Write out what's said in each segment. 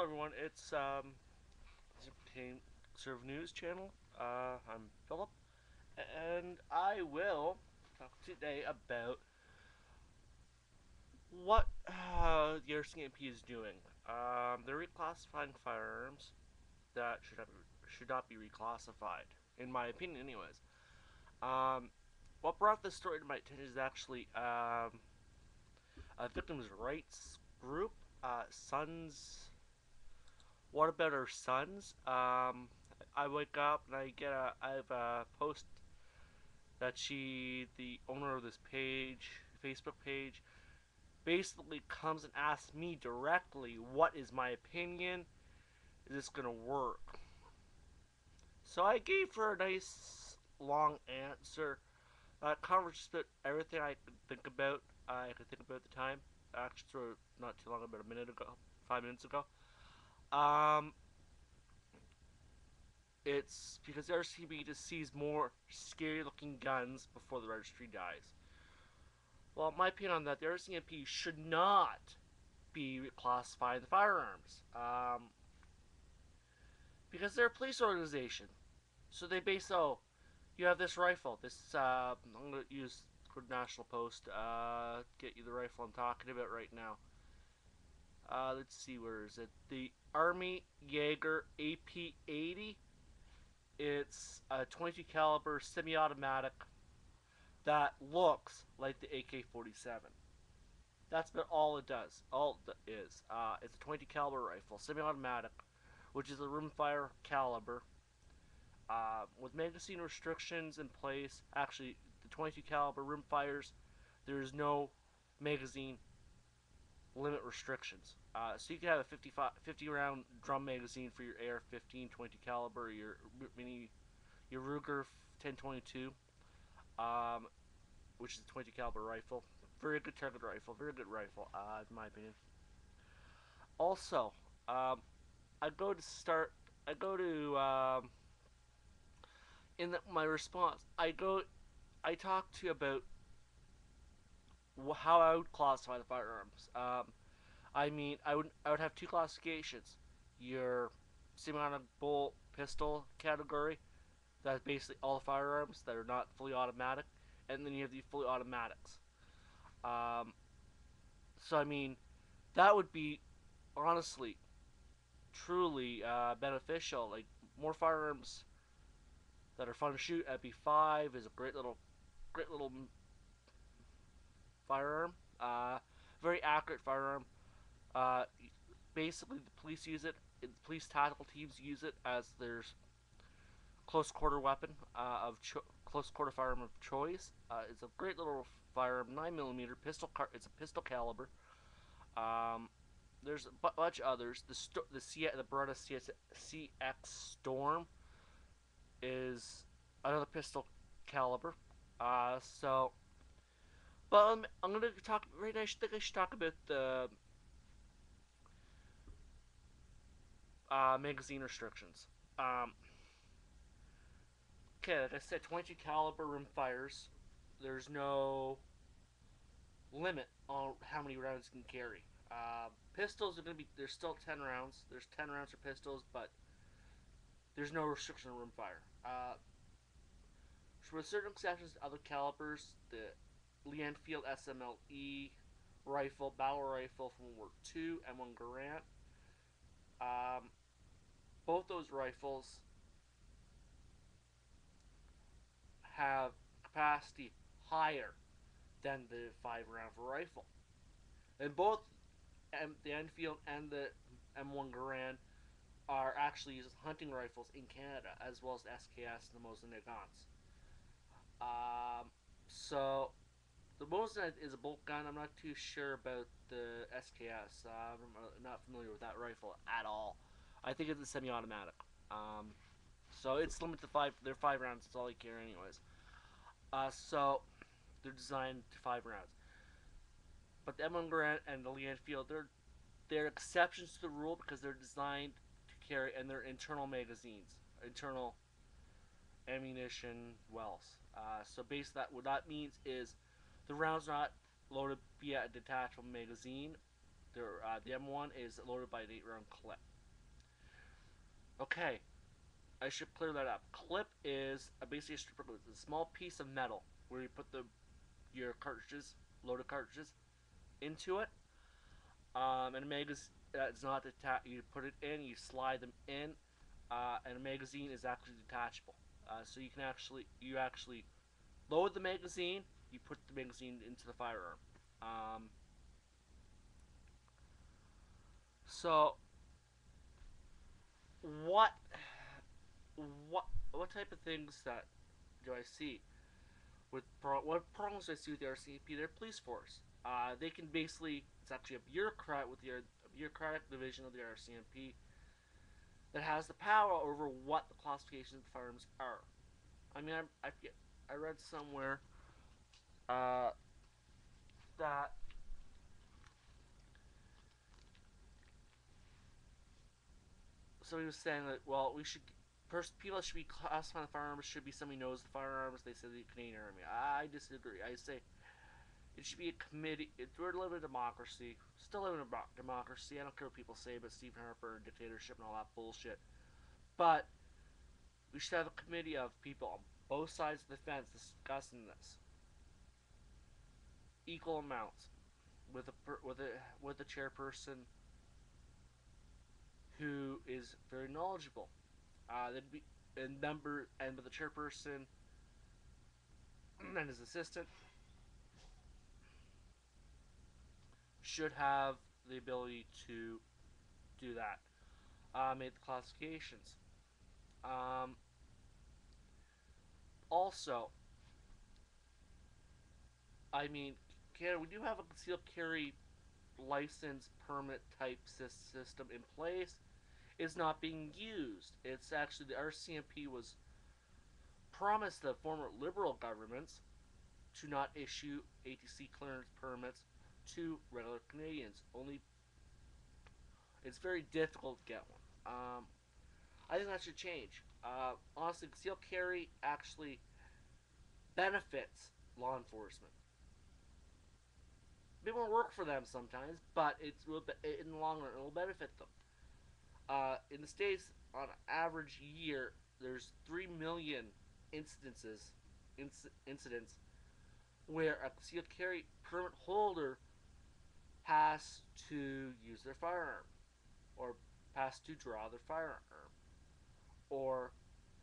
Hello everyone, it's CanConservative News channel. I'm Philip, and I will talk today about what the RCMP is doing. They're reclassifying firearms that should not be reclassified, in my opinion, anyways. Um, what brought this story to my attention is actually a victims' rights group, Sons. What about our sons? I wake up and I have a post that the owner of this Facebook page, basically comes and asks me directly, what is my opinion? Is this gonna work? So I gave her a nice long answer. Covered just about everything I could think about. At the time. Actually, not too long, about a minute ago, 5 minutes ago. Um, It's because the RCB just sees more scary looking guns before the registry dies. Well, in my opinion on that, the RCMP should not be reclassifying the firearms. Because they're a police organization. So they you have this rifle. I'm going to use Good National Post, get you the rifle I'm talking about right now. Let's see, where is it? The Army Jaeger AP-80. It's a 22 caliber semi-automatic that looks like the AK-47. That's about all it does. All it is. It's a 20 caliber rifle, semi-automatic, which is a rimfire caliber, with magazine restrictions in place. Actually, the 22 caliber rimfires, there is no magazine limit restrictions. So you can have a 50 round drum magazine for your AR-15 20 caliber, your Ruger 1022. Which is a 20 caliber rifle. Very good target rifle, very good rifle, in my opinion. Also, I go to start. I go to my response. I talk to you about how I would classify the firearms. I would have two classifications. Your semi-automatic bolt pistol category. That's basically all the firearms that are not fully automatic, and then you have the fully automatics. Um, so that would be honestly, truly beneficial. Like more firearms that are fun to shoot. MP5 is a great little firearm. Very accurate firearm. Uh, Basically, the police use it. The police tactical teams use it as their close quarter weapon close quarter firearm of choice. It's a great little firearm, 9mm pistol. It's a pistol caliber. Um, there's a bunch of others. The Beretta CX Storm is another pistol caliber. So, but I'm gonna talk right now. I think I should talk about the magazine restrictions. Um, okay, like I said, 22 caliber rimfires. There's no limit on how many rounds you can carry. Pistols are gonna be there's still 10 rounds. There's 10 rounds for pistols, but there's no restriction on rimfire. With certain exceptions to other calibers, the Lee Enfield SMLE rifle, battle rifle from World War II, M1 Garand. Um, both those rifles have capacity higher than the 5 round rifle. And both the Enfield and the M1 Garand are actually used as hunting rifles in Canada, as well as the SKS and the Mosin Nagants. So the Mosin is a bolt gun. I'm not too sure about the SKS. I'm not familiar with that rifle at all. I think it's a semi-automatic. So it's limited to five. They're 5 rounds. That's all they carry, anyways. So they're designed to 5 rounds. But the M1 Garand and the Lee Enfield, they're exceptions to the rule because they're designed to carry, and they're internal magazines, internal ammunition wells. So basically, what that means is the round's not loaded via a detachable magazine. The M1 is loaded by an 8-round clip. Okay, I should clear that up. Clip is basically a stripper glue. It's a small piece of metal where you put your cartridges, loaded cartridges, into it. And a magazine that's not detached. You put it in, you slide them in, and a magazine is actually detachable. So you actually load the magazine. You put the magazine into the firearm. Um, so what what type of things that do I see with what problems do I see with the RCMP? Their police force. They can basically it's actually a bureaucrat with a bureaucratic division of the RCMP that has the power over what the classifications of firearms are. I mean, I read somewhere uh, that somebody was saying that we should people that should be classifying the firearms should be somebody who knows the firearms. They say the Canadian Army. I disagree. I say it should be a committee. We're living in a democracy. Still living in a democracy. I don't care what people say about Stephen Harper and dictatorship and all that bullshit. But we should have a committee of people on both sides of the fence discussing this. Equal amounts with a chairperson who is very knowledgeable. There'd be and with the chairperson and his assistant should have the ability to do that. Make the classifications. Um, Also, I mean, Canada, we do have a concealed carry license permit type system in place. It's not being used. It's actually the RCMP was promised the former Liberal governments to not issue ATC clearance permits to regular Canadians. Only it's very difficult to get one. I think that should change. Honestly, concealed carry actually benefits law enforcement. It won't work for them sometimes, but in the long run, it will benefit them. In the States, on average year, there's 3 million incidences, incidents where a concealed carry permit holder has to use their firearm or has to draw their firearm. Or,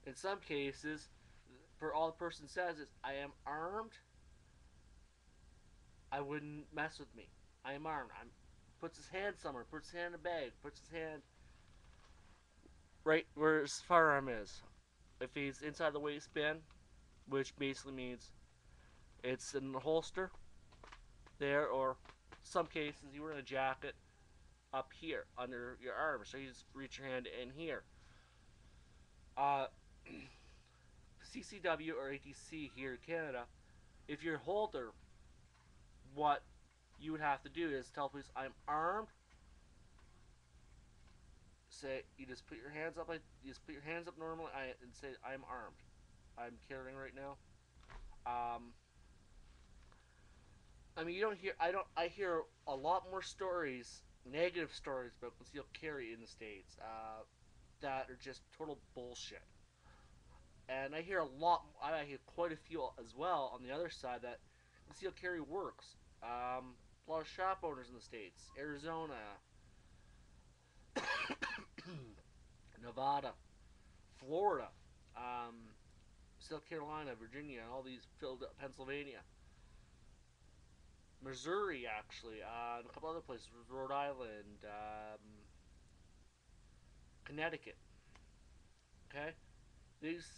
in some cases, for all the person says is, I am armed, I wouldn't mess with me. I am armed. Puts his hand somewhere, puts his hand in a bag, puts his hand right where his firearm is. If he's inside the waistband, which basically means it's in the holster there, or some cases you wear a jacket up here under your arm, so you just reach your hand in here. Uh, CCW or ATC here in Canada, if you're a holder, what you would have to do is tell police, I'm armed. Say you just put your hands up normally and say I'm armed. I'm carrying right now. Um, I mean, you don't hear. I hear a lot more stories, negative stories about concealed carry in the states that are just total bullshit. And I hear a lot. I hear quite a few as well on the other side that concealed carry works. A lot of shop owners in the states, Arizona, Nevada, Florida, South Carolina, Virginia, all these Pennsylvania, Missouri, actually, and a couple other places, Rhode Island, Connecticut. Okay,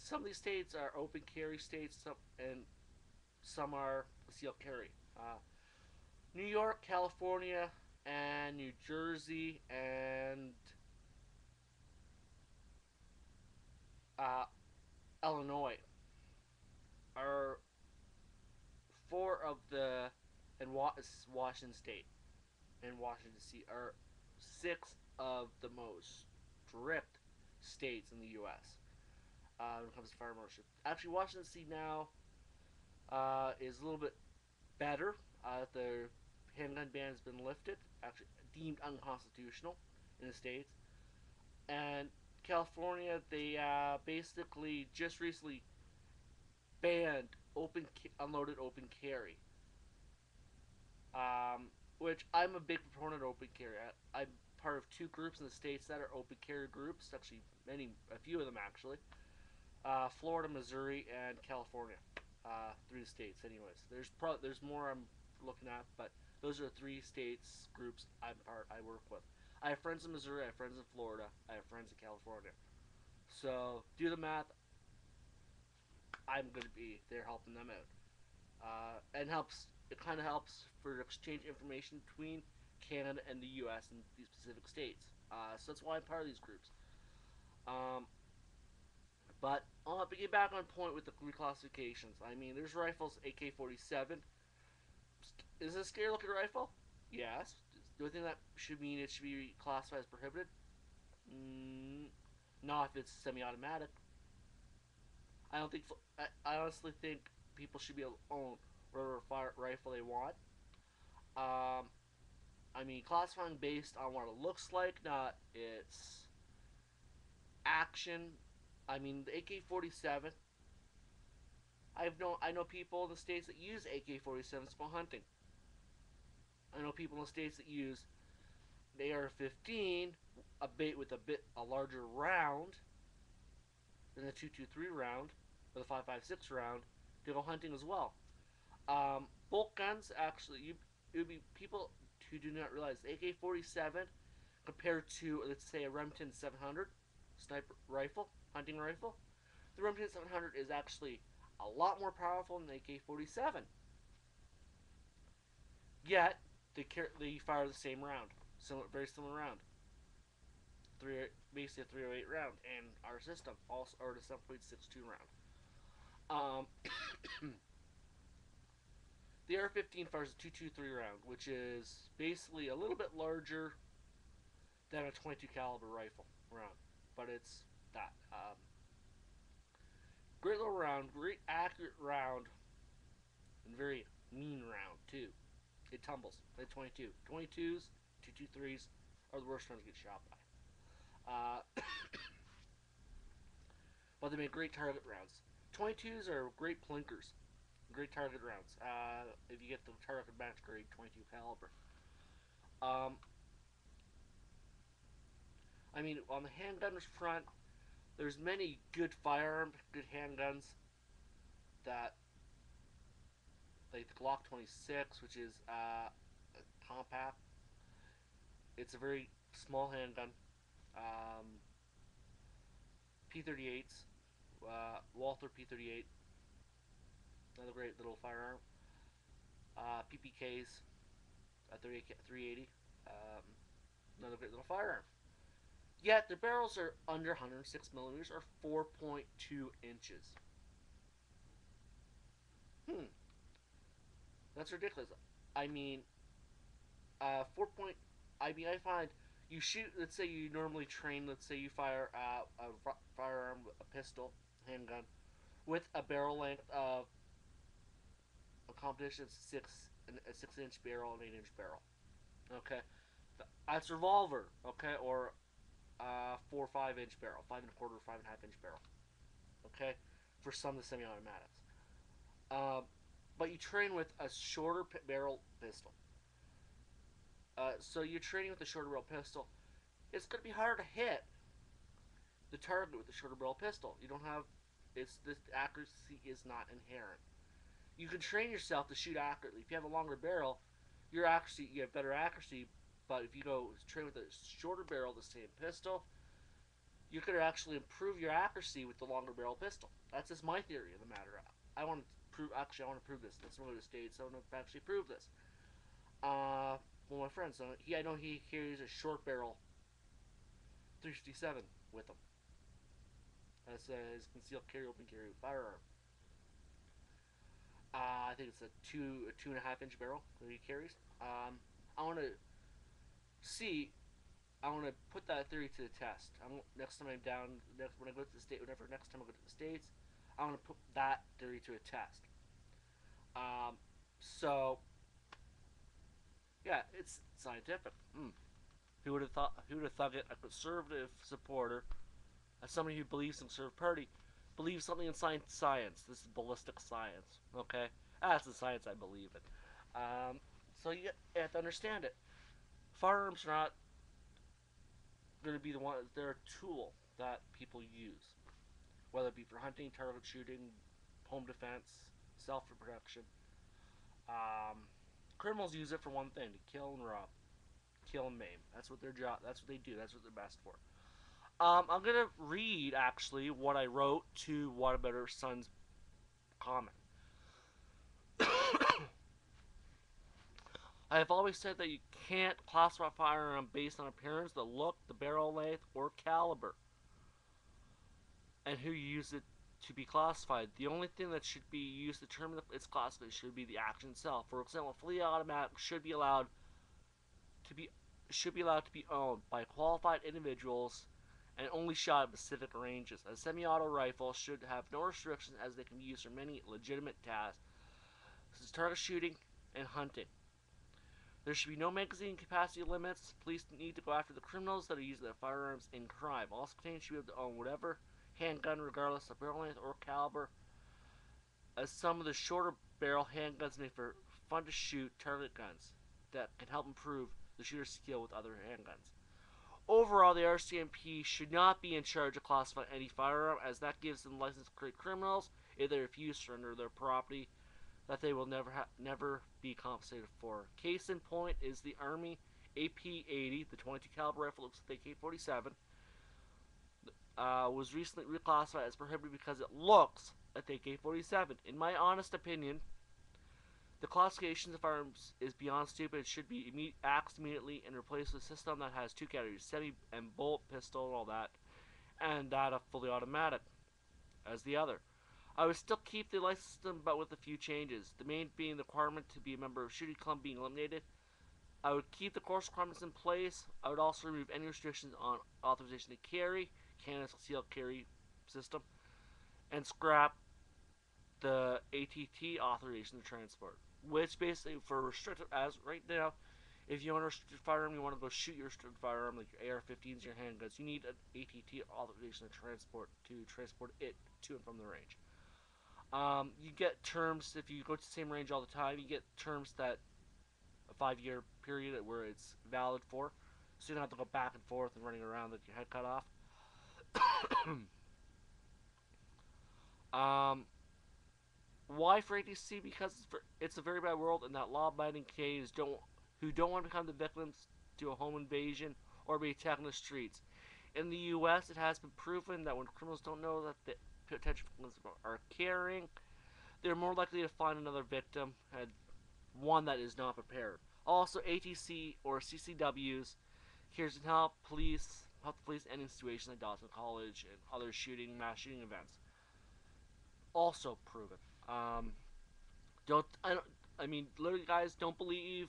some of these states are open carry states, and some are concealed carry. New York, California, and New Jersey, and uh, Illinois are four of the and Washington State and Washington D.C. are six of the most strict states in the U.S. When it comes to firearm ownership. Actually, Washington D.C. now is a little bit better. The handgun ban has been lifted. Actually, deemed unconstitutional in the states. And California, they basically just recently banned unloaded open carry, um, which I'm a big proponent of open carry. I'm part of two groups in the states that are open carry groups. Actually, a few of them actually. Florida, Missouri, and California. Three states, anyways. There's more I'm looking at, but those are the three states groups I work with. I have friends in Missouri. I have friends in Florida. I have friends in California. So do the math. I'm going to be there helping them out, and helps. It kind of helps for exchange information between Canada and the U.S. and these specific states. So that's why I'm part of these groups. Um, But to get back on point with the reclassifications, I mean, there's rifles AK-47. Is this a scary looking rifle? Yes. Do you think that should mean it should be classified as prohibited? Mm, not if it's semi-automatic. I don't think. I honestly think people should be able to own whatever rifle they want. Um, I mean, classifying based on what it looks like, not its action. I mean, the AK-47. I know people in the states that use AK-47s for hunting. I know people in the states that use the AR-15, a bait with a larger round than the 223 round or the 5.56 round to go hunting as well. Bolt guns actually, it would be people who do not realize the AK-47 compared to, let's say, a Remington 700 sniper rifle, hunting rifle. The Remington 700 is actually a lot more powerful than the AK-47. Yet they fire the same round, very similar round. Basically a 308 round, and our system also or the 7.62 round. Um, the AR-15 fires a 223 round, which is basically a little bit larger than a 22 caliber rifle round, but it's that. Great little round, great accurate round, and very mean round too. It tumbles like 22. 22s, 223s are the worst ones to get shot by. But they make great target rounds. 22s are great plinkers, great target rounds. If you get the target match grade 22 caliber. Um, I mean, on the handguns front, there's many good firearms, good handguns that, like the Glock 26, which is compact. It's a very small handgun. Um, P38s, Walther P38, another great little firearm. PPKs, 380, another great little firearm. Yet their barrels are under 106 millimeters or 4.2 inches. Hmm, that's ridiculous. I mean, 4 point. I mean, I find you shoot. Let's say you normally train. Let's say you fire a firearm, a pistol, handgun, with a barrel length of a competition a 6-inch barrel, an 8-inch barrel. Okay, that's a revolver. Okay, or 4 or 5 inch barrel, 5 1/4, 5.5 inch barrel. Okay, for some of the semi-automatics. Um, but you train with a shorter barrel pistol. So you're training with a shorter barrel pistol. It's going to be harder to hit the target with a shorter barrel pistol. You don't have this accuracy is not inherent. You can train yourself to shoot accurately. If you have a longer barrel, you have better accuracy. But if you go train with a shorter barrel, the same pistol, you could actually improve your accuracy with the longer barrel pistol. That's just my theory of the matter. I want to prove. Actually, I want to prove this. Let's go to the States. I want to actually prove this. One of my friends, I know he carries a short barrel 357 with him. That's his concealed carry, open carry firearm. I think it's a 2.5 inch barrel that he carries. I want to see. I want to put that theory to the test. Next time I'm down, when I go to the state, next time I go to the states, I want to put that theory to a test. So Yeah, it's scientific. Who would have thought? Who would have thought it? A conservative supporter, as somebody who believes in conservative party, believes something in science. Science. This is ballistic science. Okay, that's the science I believe in. So you have to understand it. Firearms are not going to be the one. They're a tool that people use, whether it be for hunting, target shooting, home defense, self-protection. Um, Criminals use it for one thing: to kill and rob, kill and maim. That's what their job. That's what they do. That's what they're best for. I'm gonna read actually what I wrote to What a Better Son's comment. I have always said that you can't classify a firearm based on appearance, the look, the barrel length, or caliber, and who use it to be classified. The only thing that should be used to determine its classification should be the action itself. For example, a fully automatic to be allowed to be owned by qualified individuals and only shot at specific ranges. A semi-auto rifle should have no restrictions as they can be used for many legitimate tasks, such as target shooting and hunting. There should be no magazine capacity limits. Police need to go after the criminals that are using their firearms in crime. All Canadians should be able to own whatever handgun, regardless of barrel length or caliber, as some of the shorter barrel handguns make for fun to shoot target guns that can help improve the shooter's skill with other handguns. Overall, the RCMP should not be in charge of classifying any firearm, as that gives them license to create criminals if they refuse to surrender their property that they will never be compensated for. Case in point is the Army AP-80, the 22 caliber rifle, looks like the AK-47, was recently reclassified as prohibited because it looks like the AK-47. In my honest opinion, the classification of firearms is beyond stupid. It should be axed immediately and replaced with a system that has two categories: semi and bolt pistol and all that, and that of fully automatic as the other. I would still keep the license system, but with a few changes. The main being the requirement to be a member of a shooting club being eliminated. I would keep the course requirements in place. I would also remove any restrictions on authorization to carry, Canada's concealed carry system, and scrap the ATT authorization to transport, which basically for restricted, as right now, if you own a restricted firearm, you want to go shoot your restricted firearm like your AR-15s, your handguns, you need an ATT authorization to transport it to and from the range. You get terms if you go to the same range all the time. You get terms that a 5-year period where it's valid for, so you don't have to go back and forth and running around with your head cut off. um, Why for ATC? Because it's a very bad world, and that law-abiding Canadians who don't want to become the victims to a home invasion or be attacked in the streets. In the U.S., it has been proven that when criminals don't know that the potential victims are carrying, they're more likely to find another victim and one that is not prepared. Also, ATC or CCWs cares to help the police ending situations like Dawson College and other mass shooting events. Also proven. Um, don't I mean, literally, guys, don't believe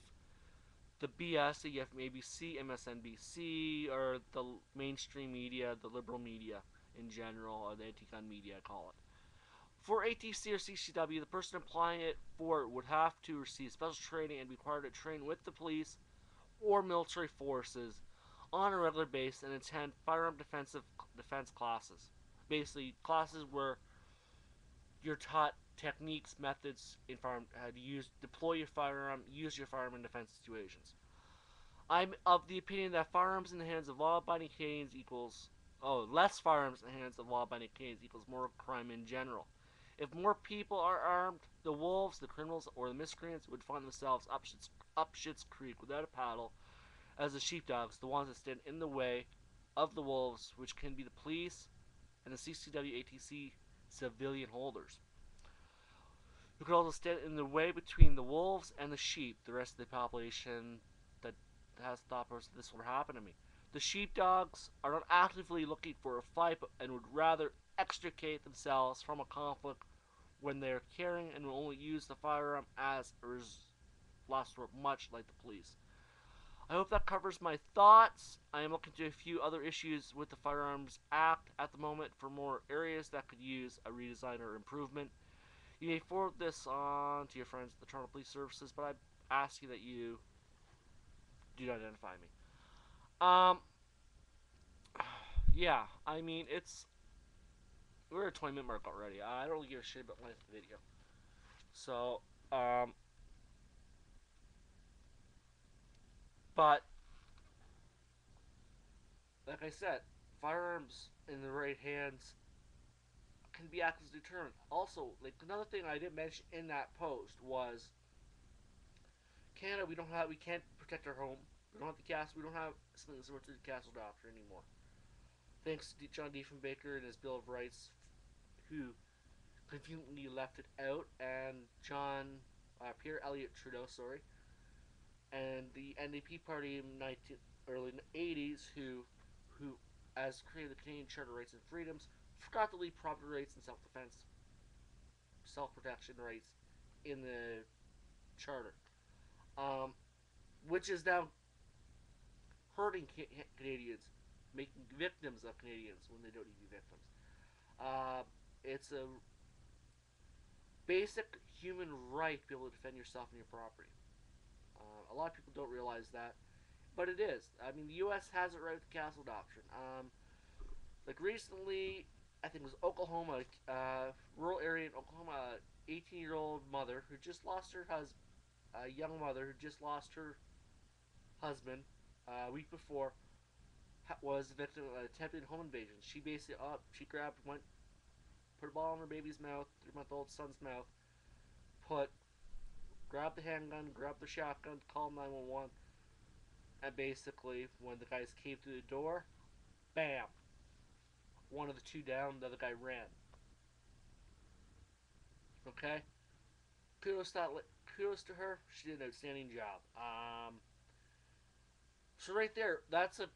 the BS that you have from ABC, MSNBC, or the mainstream media, the liberal media in general, or the anti-gun media, I call it. For ATC or CCW, the person applying it for it would have to receive special training and be required to train with the police or military forces on a regular basis and attend firearm defense classes. Basically, classes where you're taught techniques, methods in firearm, how to deploy your firearm, use your firearm in defense situations. I'm of the opinion that firearms in the hands of law-abiding Canadians less firearms in the hands of law-abiding Canadians equals more crime in general. If more people are armed, the wolves, the criminals, or the miscreants would find themselves up Schitt's Creek without a paddle, as the sheepdogs, the ones that stand in the way of the wolves, which can be the police and the CCW ATC civilian holders, who could also stand in the way between the wolves and the sheep, the rest of the population that has thought this will happen to me. The sheepdogs are not actively looking for a fight and would rather extricate themselves from a conflict when they are carrying and will only use the firearm as a last resort, much like the police. I hope that covers my thoughts. I am looking into a few other issues with the Firearms Act at the moment for more areas that could use a redesign or improvement. You may forward this on to your friends at the Toronto Police Services, but I ask you that you do not identify me. Um, yeah, I mean, we're at 20-minute mark already. I don't really give a shit about length of the video. So, um, but like I said, firearms in the right hands can be acts as a deterrent. Also, like another thing I didn't mention in that post was Canada. We can't protect our home. We don't have the castle. We don't have something similar to the castle doctrine anymore. Thanks to John Diefenbaker and his Bill of Rights, who conveniently left it out, and Pierre Elliott Trudeau, sorry, and the NDP party in early 80s, who as created the Canadian Charter of Rights and Freedoms, forgot to leave property rights and self-defense, self-protection rights in the charter, um, which is now hurting Canadians, making victims of Canadians when they don't need to be victims. It's a basic human right to be able to defend yourself and your property. A lot of people don't realize that, but it is. I mean, the U.S. has it right with the castle doctrine. Like recently, I think it was Oklahoma, rural area in Oklahoma, 18-year-old mother who just lost her husband, a young mother who just lost her husband a week before, was the victim of an attempted home invasion. She basically she grabbed, put a ball in her baby's mouth, 3-month-old son's mouth, grabbed the handgun, grabbed the shotgun, called 911, and basically when the guys came through the door, bam, one of the two down, the other guy ran. Okay, kudos to that, kudos to her. She did an outstanding job. So right there, that's a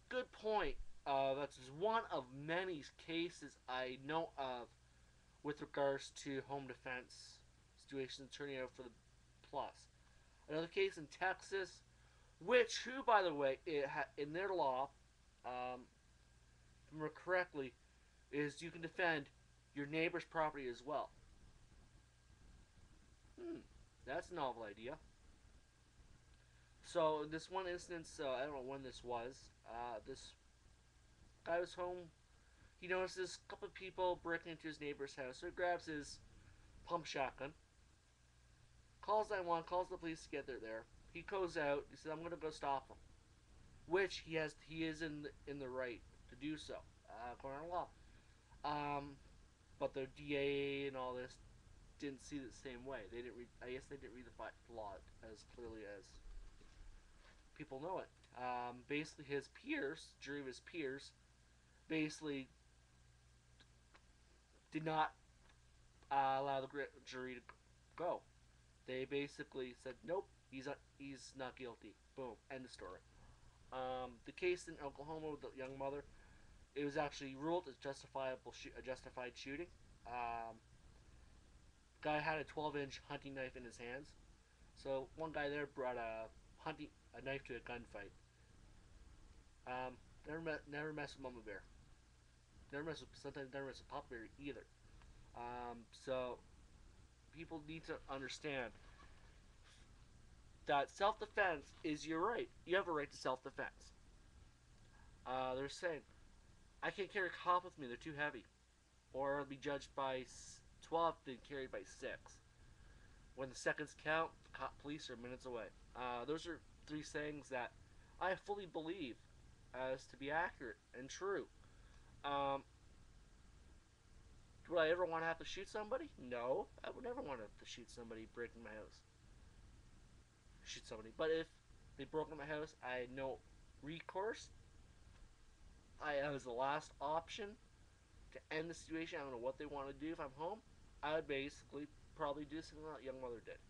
good point. That's just one of many cases I know of with regards to home defense situations turning out for the plus. Another case in Texas, who, by the way, in their law, if I remember correctly, is you can defend your neighbor's property as well. That's a novel idea. So in this one instance, I don't know when this was. This guy was home. He notices a couple of people breaking into his neighbor's house, so he grabs his pump shotgun, calls 911, calls the police to get there. He goes out. He says, "I'm going to go stop him," which he is in the right to do so, according to law. But the DA and all this didn't see it the same way. They didn't read. I guess they didn't read the law as clearly as people know it. Basically, his peers, jury of his peers, basically did not allow the jury to go. They basically said, "Nope, he's not guilty." Boom, end of story. The case in Oklahoma with the young mother, it was actually ruled as a justified shooting. Guy had a 12-inch hunting knife in his hands. So one guy there brought a knife to a gunfight. Never mess with Mama Bear. Sometimes never mess with Papa Bear either. So people need to understand that self-defense is your right. You have a right to self-defense. They're saying, I can't carry a cop with me, they're too heavy. Or I'll be judged by 12 being carried by 6. When the seconds count, the police are minutes away. Those are 3 sayings that I fully believe as to be accurate and true. Would I ever want to have to shoot somebody? No, I would never want to have to shoot somebody breaking my house. Shoot somebody. But if they broke into my house, I had no recourse. As the last option to end the situation. I don't know what they want to do if I'm home. I would basically probably do something that young mother did.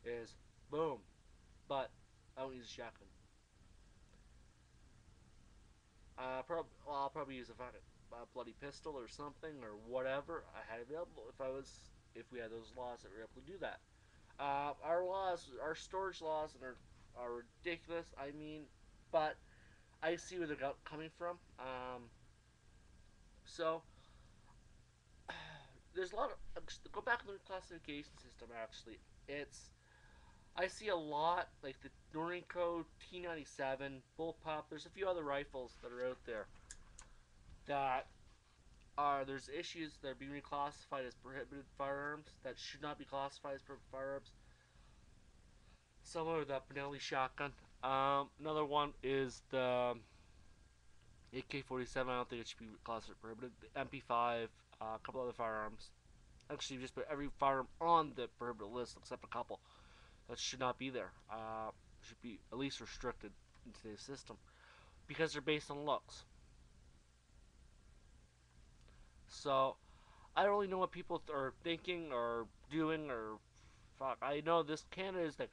Is boom, but I don't use a shotgun. I'll probably use a bloody pistol or something or whatever I had available if we had those laws that were able to do that. Our storage laws, are ridiculous. I mean, but I see where they're coming from. So there's a lot of go back to the reclassification system. Actually, it's I see a lot like the Norinco T97, Bullpup. There's a few other rifles that are out there that there's issues that are being reclassified as prohibited firearms that should not be classified as prohibited firearms. Similar to that Benelli shotgun. Another one is the AK-47. I don't think it should be classified as prohibited. The MP5, a couple other firearms. Actually, just put every firearm on the prohibited list except a couple that should not be there. Should be at least restricted in today's system because they're based on looks. So I don't really know what people are thinking or doing or fuck. I know this Canada is the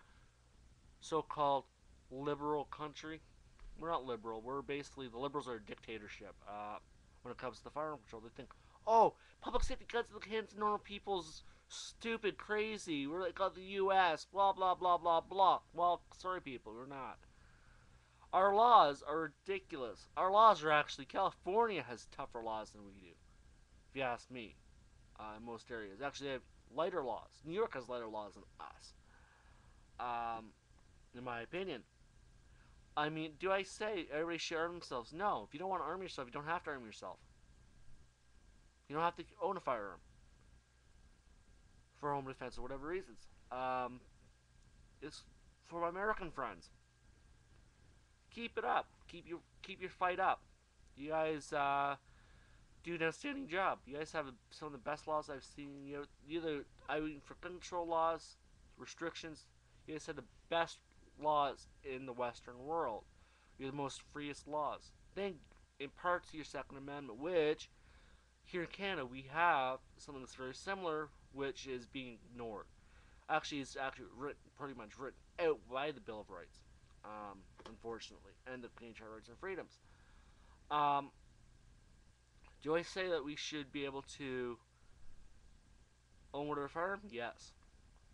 so-called liberal country. We're not liberal. We're basically the liberals are a dictatorship. When it comes to firearm control, they think, oh, public safety guns in the hands of normal people's stupid, crazy. We're like the U.S. Blah blah blah blah blah. Well, sorry, people, we're not. Our laws are ridiculous. Our laws are actually California has tougher laws than we do, if you ask me. In most areas, actually, they have lighter laws. New York has lighter laws than us. Um, in my opinion. I mean, do I say everybody should arm themselves? No. If you don't want to arm yourself, you don't have to arm yourself. You don't have to own a firearm for home defense or whatever reasons. It's for my American friends. Keep it up. Keep your fight up. You guys do an outstanding job. You guys have some of the best laws I've seen. I mean, for gun control laws, restrictions, you guys have the best laws in the Western world. You're the most freest laws. Then, in part to your Second Amendment, which here in Canada we have something that's very similar, which is being ignored. Actually, it's actually pretty much written out by the Bill of Rights, unfortunately, and the Canadian Charter of Rights and Freedoms. Um, do I say that we should be able to own whatever firearm? Yes,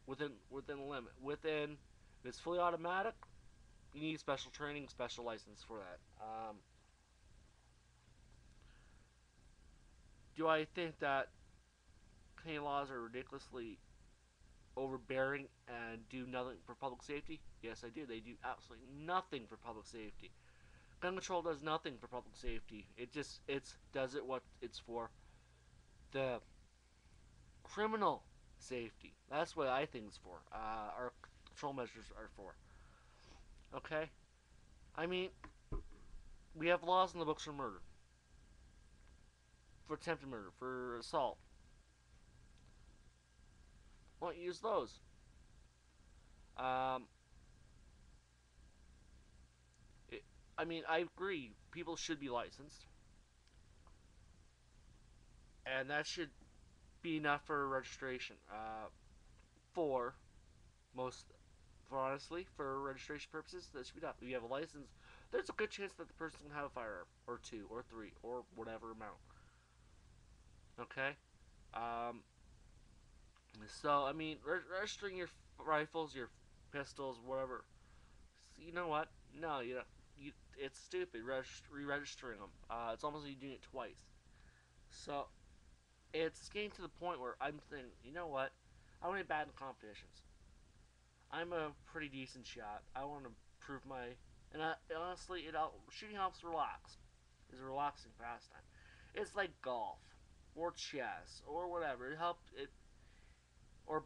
within a limit. Within, if it's fully automatic, you need special training, special license for that. Do I think that Canadian laws are ridiculously overbearing and do nothing for public safety? Yes, I do. They do absolutely nothing for public safety. Gun control does nothing for public safety. It does it what it's for. The criminal safety. That's what I think it's for. Our control measures are for. Okay? I mean, we have laws in the books for murder, for attempted murder, for assault. Why don't you use those? Um, it, I mean, I agree. People should be licensed, and that should be enough for registration. For most, for honestly, for registration purposes, that should be enough. If you have a license, there's a good chance that the person can have a firearm, or two, or three, or whatever amount. Okay. Um, so I mean, registering your rifles, your pistols, whatever. You know what? No, it's stupid. Re-registering them. It's almost like you're doing it twice. So it's getting to the point where I'm thinking, you know what? I want to be bad in competitions. I'm a pretty decent shot. I want to prove my. And honestly, shooting helps relax. It's a relaxing pastime. It's like golf, or chess, or whatever. It helps it, or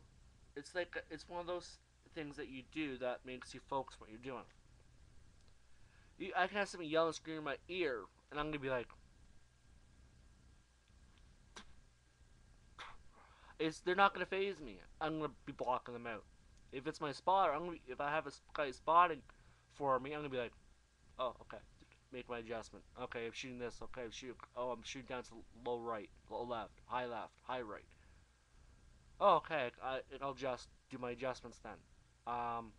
it's one of those things that you do that makes you focus on what you're doing. I can have somebody yell and scream in my ear, and I'm gonna be like, they're not gonna phase me. I'm gonna be blocking them out. If it's my spotter, if I have a guy spotting for me, I'm gonna be like, oh, okay, make my adjustment. Okay, I'm shooting this. Okay, I'm shooting down to low right, low left, high right. Oh, okay, I'll just do my adjustments then. Um,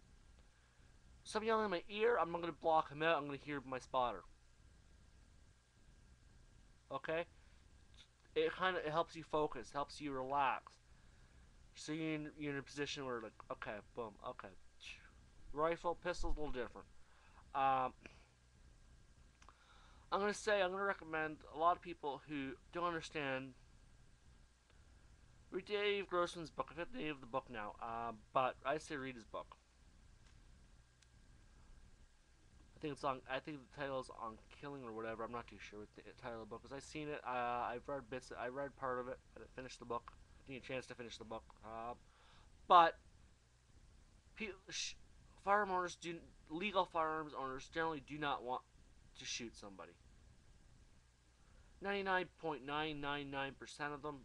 Somebody yelling in my ear, I'm not gonna block him out. I'm gonna hear my spotter. Okay, it helps you focus, helps you relax. So you're in a position where like, okay, boom, okay. Rifle, pistol's a little different. Um, I'm gonna recommend a lot of people who don't understand. Read Dave Grossman's book. I forget the name of the book now, but I say read his book. I think the title is on killing or whatever. I'm not too sure what the title of the book is. I've seen it. I've read bits. I read part of it. I didn't finish the book. I didn't get a chance to finish the book. But firearm owners do legal firearms owners generally do not want to shoot somebody. 99.999% of them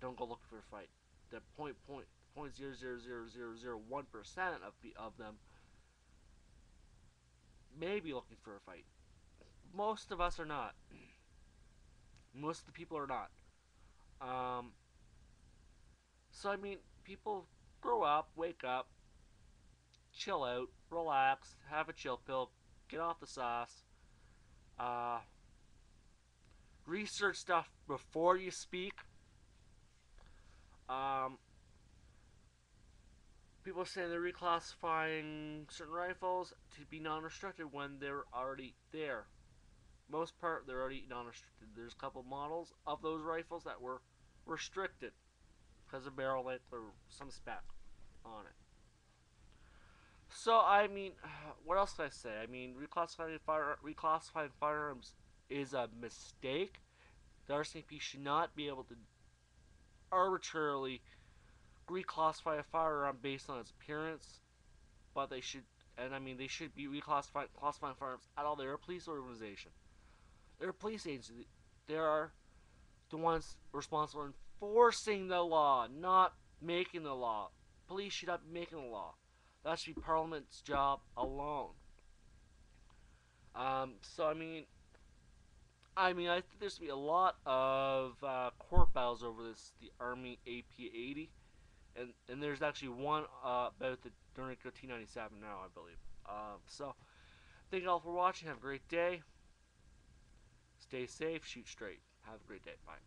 don't go looking for a fight. The point 0.0000001% of them may be looking for a fight. Most of us are not. Most of the people are not. Um, so I mean, people grow up, wake up, chill out, relax, have a chill pill, get off the sauce, uh, research stuff before you speak. Um, People say they're reclassifying certain rifles to be non-restricted when they're already there. Most part, they're already non-restricted. There's a couple models of those rifles that were restricted because of barrel length or some spec on it. So I mean, what else can I say? I mean, reclassifying firearms is a mistake. The RCMP should not be able to arbitrarily reclassify a firearm based on its appearance, but they should, and I mean, they should be classifying firearms at all. They're a police organization. They're a police agency. They are the ones responsible for enforcing the law, not making the law. Police should not be making the law. That should be Parliament's job alone. So I think there's gonna be a lot of court battles over this, the Army AP-80, and there's actually one about the during T-97 now, I believe. So thank you all for watching. Have a great day. Stay safe. Shoot straight. Have a great day. Bye.